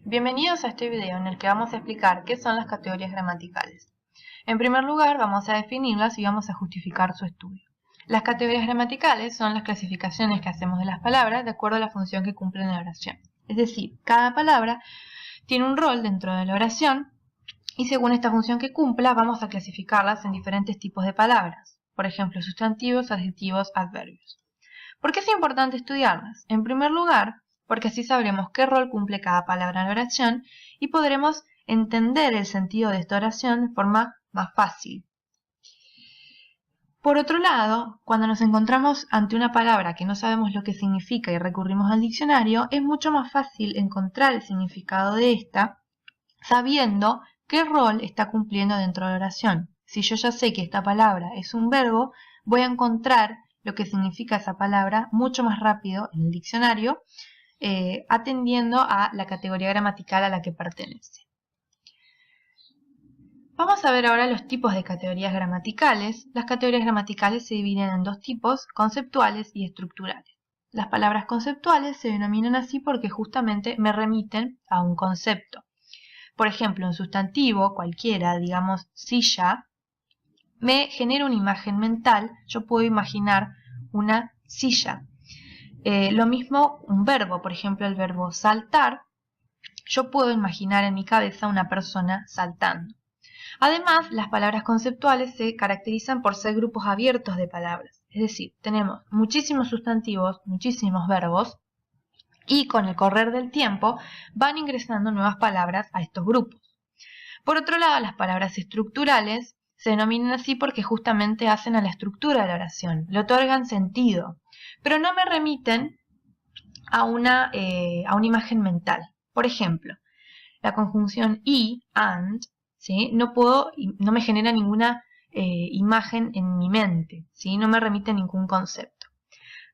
Bienvenidos a este video en el que vamos a explicar qué son las categorías gramaticales. En primer lugar, vamos a definirlas y vamos a justificar su estudio. Las categorías gramaticales son las clasificaciones que hacemos de las palabras de acuerdo a la función que cumplen en la oración. Es decir, cada palabra tiene un rol dentro de la oración y según esta función que cumpla vamos a clasificarlas en diferentes tipos de palabras. Por ejemplo, sustantivos, adjetivos, adverbios. ¿Por qué es importante estudiarlas? En primer lugar, porque así sabremos qué rol cumple cada palabra en la oración y podremos entender el sentido de esta oración de forma más fácil. Por otro lado, cuando nos encontramos ante una palabra que no sabemos lo que significa y recurrimos al diccionario, es mucho más fácil encontrar el significado de esta sabiendo qué rol está cumpliendo dentro de la oración. Si yo ya sé que esta palabra es un verbo, voy a encontrar lo que significa esa palabra mucho más rápido en el diccionario, atendiendo a la categoría gramatical a la que pertenece. Vamos a ver ahora los tipos de categorías gramaticales. Las categorías gramaticales se dividen en dos tipos, conceptuales y estructurales. Las palabras conceptuales se denominan así porque justamente me remiten a un concepto. Por ejemplo, un sustantivo cualquiera, digamos silla, me genera una imagen mental. Yo puedo imaginar una silla. Lo mismo un verbo, por ejemplo el verbo saltar, yo puedo imaginar en mi cabeza una persona saltando. Además, las palabras conceptuales se caracterizan por ser grupos abiertos de palabras, es decir, tenemos muchísimos sustantivos, muchísimos verbos, y con el correr del tiempo van ingresando nuevas palabras a estos grupos. Por otro lado, las palabras estructurales se denominan así porque justamente hacen a la estructura de la oración, le otorgan sentido, pero no me remiten a una imagen mental. Por ejemplo, la conjunción y, and, ¿sí? no me genera ninguna imagen en mi mente, ¿sí? No me remite a ningún concepto.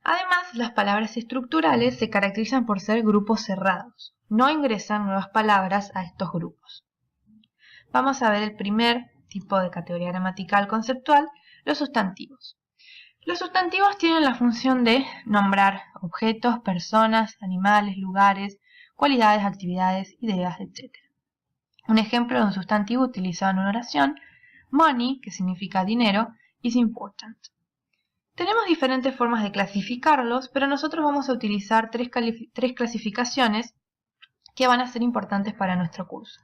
Además, las palabras estructurales se caracterizan por ser grupos cerrados, no ingresan nuevas palabras a estos grupos. Vamos a ver el primer tipo de categoría gramatical conceptual, los sustantivos. Los sustantivos tienen la función de nombrar objetos, personas, animales, lugares, cualidades, actividades, ideas, etc. Un ejemplo de un sustantivo utilizado en una oración, money, que significa dinero, is important. Tenemos diferentes formas de clasificarlos, pero nosotros vamos a utilizar tres clasificaciones que van a ser importantes para nuestro curso.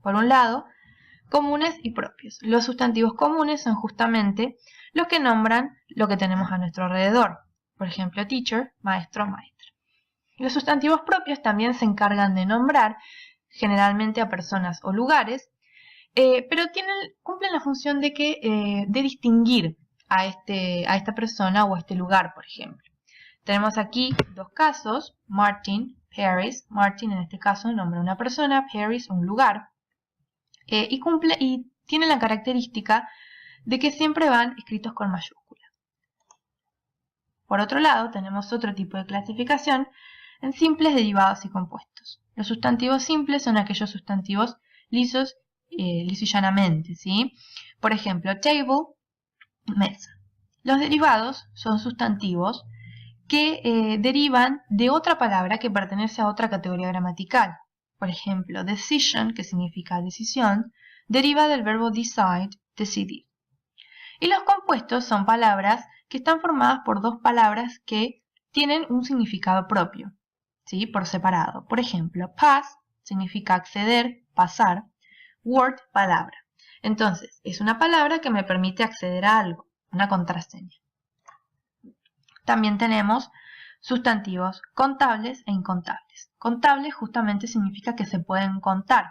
Por un lado, comunes y propios. Los sustantivos comunes son justamente los que nombran lo que tenemos a nuestro alrededor. Por ejemplo, teacher, maestro, maestra. Los sustantivos propios también se encargan de nombrar generalmente a personas o lugares, pero cumplen la función de distinguir a esta persona o a este lugar, por ejemplo. Tenemos aquí dos casos, Martin, Paris. Martin en este caso nombra una persona, Paris un lugar. Y tiene la característica de que siempre van escritos con mayúscula. Por otro lado, tenemos otro tipo de clasificación en simples, derivados y compuestos. Los sustantivos simples son aquellos sustantivos lisos y llanamente, ¿sí? Por ejemplo, table, mesa. Los derivados son sustantivos que derivan de otra palabra que pertenece a otra categoría gramatical. Por ejemplo, decision, que significa decisión, deriva del verbo decide, decidir. Y los compuestos son palabras que están formadas por dos palabras que tienen un significado propio, ¿sí? Por separado. Por ejemplo, pass significa acceder, pasar, word, palabra. Entonces, es una palabra que me permite acceder a algo, una contraseña. También tenemos sustantivos contables e incontables. Contables justamente significa que se pueden contar.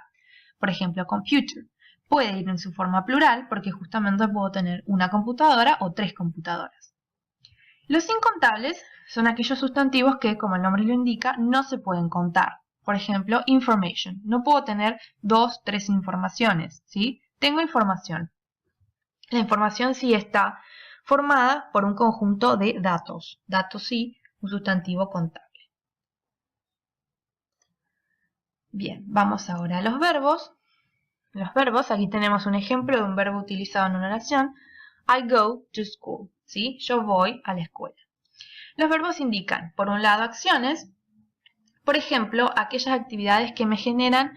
Por ejemplo, computer. Puede ir en su forma plural porque justamente puedo tener una computadora o tres computadoras. Los incontables son aquellos sustantivos que, como el nombre lo indica, no se pueden contar. Por ejemplo, information. No puedo tener 2, 3 informaciones, ¿sí? Tengo información. La información sí está formada por un conjunto de datos. Datos sí, un sustantivo contable. Bien, vamos ahora a los verbos. Los verbos, aquí tenemos un ejemplo de un verbo utilizado en una oración. I go to school, ¿sí? Yo voy a la escuela. Los verbos indican, por un lado, acciones, Por ejemplo, aquellas actividades que me generan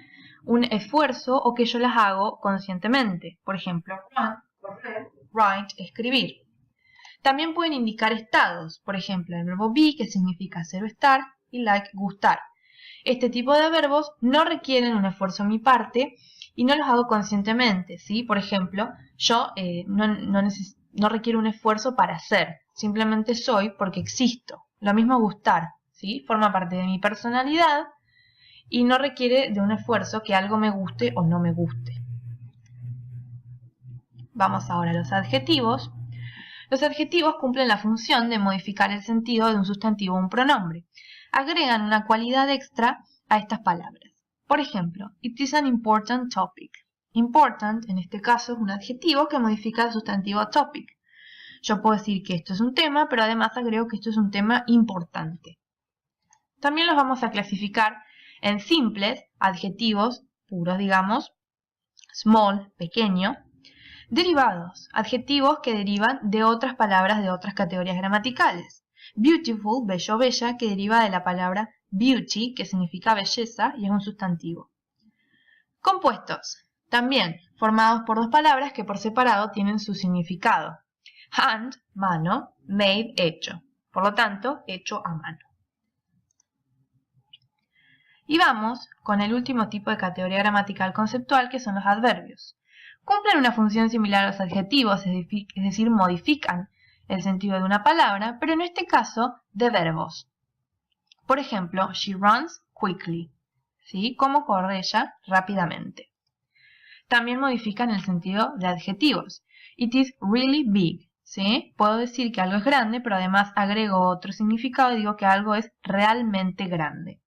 un esfuerzo o que yo las hago conscientemente. Por ejemplo, run, correr, write, escribir. También pueden indicar estados, por ejemplo, el verbo be, que significa ser o estar, y like, gustar. Este tipo de verbos no requieren un esfuerzo de mi parte y no los hago conscientemente, ¿sí? Por ejemplo, yo no requiero un esfuerzo para ser, simplemente soy porque existo. Lo mismo gustar, ¿sí? Forma parte de mi personalidad y no requiere de un esfuerzo que algo me guste o no me guste. Vamos ahora a los adjetivos. Los adjetivos cumplen la función de modificar el sentido de un sustantivo o un pronombre. Agregan una cualidad extra a estas palabras. Por ejemplo, it is an important topic. Important, en este caso, es un adjetivo que modifica el sustantivo topic. Yo puedo decir que esto es un tema, pero además agrego que esto es un tema importante. También los vamos a clasificar en simples, adjetivos puros, digamos, small, pequeño. Derivados, adjetivos que derivan de otras palabras de otras categorías gramaticales. Beautiful, bello, bella, que deriva de la palabra beauty, que significa belleza y es un sustantivo. Compuestos, también formados por dos palabras que por separado tienen su significado. Hand, mano, made, hecho. Por lo tanto, hecho a mano. Y vamos con el último tipo de categoría gramatical conceptual, que son los adverbios. Cumplen una función similar a los adjetivos, es decir, modifican el sentido de una palabra, pero en este caso de verbos. Por ejemplo, she runs quickly, ¿sí? Como corre ella rápidamente. También modifican el sentido de adjetivos. It is really big, ¿sí? Puedo decir que algo es grande, pero además agrego otro significado y digo que algo es realmente grande.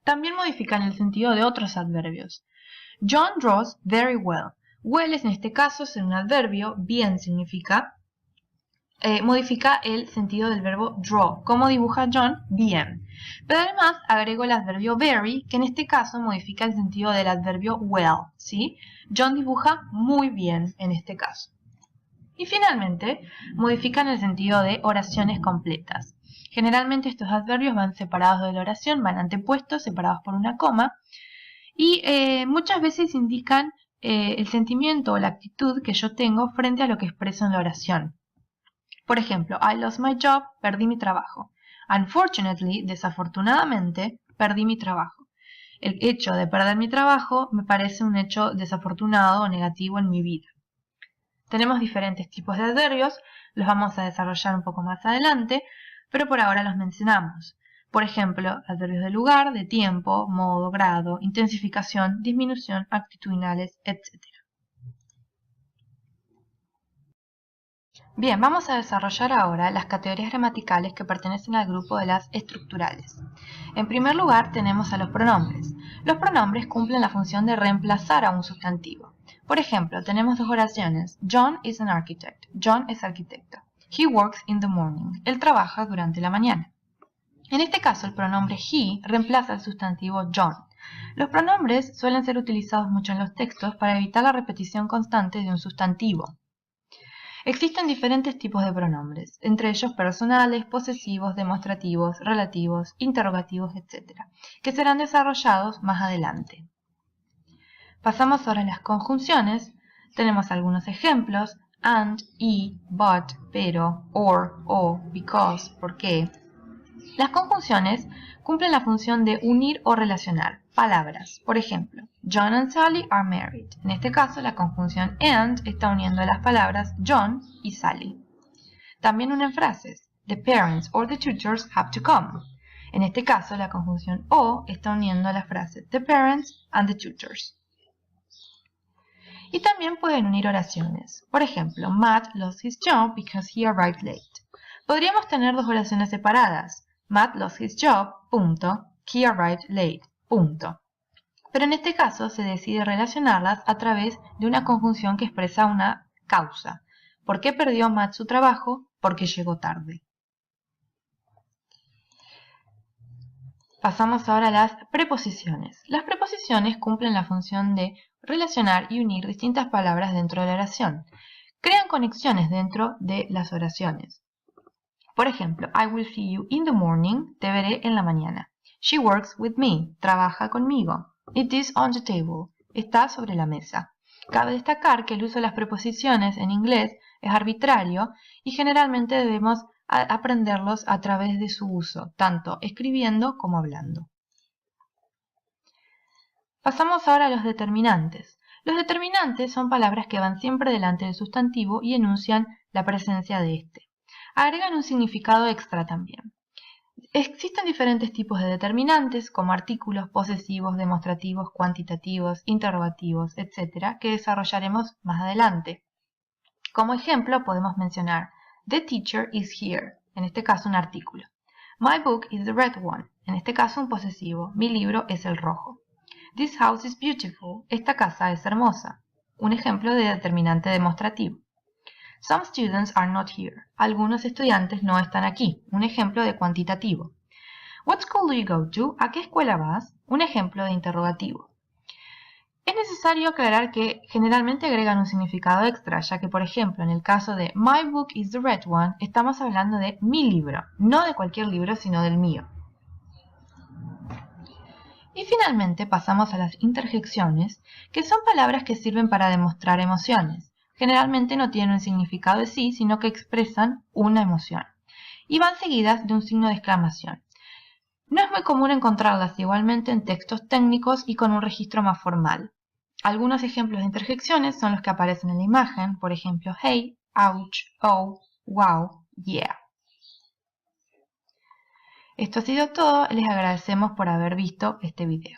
También modifican el sentido de otros adverbios. John draws very well. Well en este caso es un adverbio, bien significa, modifica el sentido del verbo draw. ¿Cómo dibuja John? Bien. Pero además agrego el adverbio very, que en este caso modifica el sentido del adverbio well, ¿sí? John dibuja muy bien en este caso. Y finalmente, modifican el sentido de oraciones completas. Generalmente estos adverbios van separados de la oración, van antepuestos, separados por una coma, y muchas veces indican el sentimiento o la actitud que yo tengo frente a lo que expreso en la oración. Por ejemplo, I lost my job, perdí mi trabajo. Unfortunately, desafortunadamente, perdí mi trabajo. El hecho de perder mi trabajo me parece un hecho desafortunado o negativo en mi vida. Tenemos diferentes tipos de adverbios, los vamos a desarrollar un poco más adelante, pero por ahora los mencionamos. Por ejemplo, adverbios de lugar, de tiempo, modo, grado, intensificación, disminución, actitudinales, etc. Bien, vamos a desarrollar ahora las categorías gramaticales que pertenecen al grupo de las estructurales. En primer lugar tenemos a los pronombres. Los pronombres cumplen la función de reemplazar a un sustantivo. Por ejemplo, tenemos dos oraciones. John is an architect. John es arquitecto. He works in the morning. Él trabaja durante la mañana. En este caso, el pronombre he reemplaza al sustantivo John. Los pronombres suelen ser utilizados mucho en los textos para evitar la repetición constante de un sustantivo. Existen diferentes tipos de pronombres, entre ellos personales, posesivos, demostrativos, relativos, interrogativos, etc., que serán desarrollados más adelante. Pasamos ahora a las conjunciones. Tenemos algunos ejemplos: and, y, but, pero, or, o, because, por qué. Las conjunciones cumplen la función de unir o relacionar palabras. Por ejemplo, John and Sally are married. En este caso, la conjunción and está uniendo las palabras John y Sally. También unen frases. The parents or the tutors have to come. En este caso, la conjunción o está uniendo las frases the parents and the tutors. Y también pueden unir oraciones. Por ejemplo, Matt lost his job because he arrived late. Podríamos tener dos oraciones separadas. Matt lost his job, punto, he arrived late, punto. Pero en este caso se decide relacionarlas a través de una conjunción que expresa una causa. ¿Por qué perdió Matt su trabajo? Porque llegó tarde. Pasamos ahora a las preposiciones. Las preposiciones cumplen la función de relacionar y unir distintas palabras dentro de la oración. Crean conexiones dentro de las oraciones. Por ejemplo, I will see you in the morning, te veré en la mañana. She works with me. Trabaja conmigo. It is on the table. Está sobre la mesa. Cabe destacar que el uso de las preposiciones en inglés es arbitrario y generalmente debemos aprenderlos a través de su uso, tanto escribiendo como hablando. Pasamos ahora a los determinantes. Los determinantes son palabras que van siempre delante del sustantivo y enuncian la presencia de éste. Agregan un significado extra también. Existen diferentes tipos de determinantes, como artículos, posesivos, demostrativos, cuantitativos, interrogativos, etc., que desarrollaremos más adelante. Como ejemplo podemos mencionar The teacher is here, en este caso un artículo. My book is the red one, en este caso un posesivo. Mi libro es el rojo. This house is beautiful, esta casa es hermosa. Un ejemplo de determinante demostrativo. Some students are not here, algunos estudiantes no están aquí. Un ejemplo de cuantitativo. What school do you go to? ¿A qué escuela vas? Un ejemplo de interrogativo. Es necesario aclarar que generalmente agregan un significado extra, ya que por ejemplo en el caso de My book is the red one, estamos hablando de mi libro, no de cualquier libro sino del mío. Y finalmente pasamos a las interjecciones, que son palabras que sirven para demostrar emociones. Generalmente no tienen un significado de sí, sino que expresan una emoción. Y van seguidas de un signo de exclamación. No es muy común encontrarlas igualmente en textos técnicos y con un registro más formal. Algunos ejemplos de interjecciones son los que aparecen en la imagen, por ejemplo, hey, ouch, oh, wow, yeah. Esto ha sido todo, les agradecemos por haber visto este video.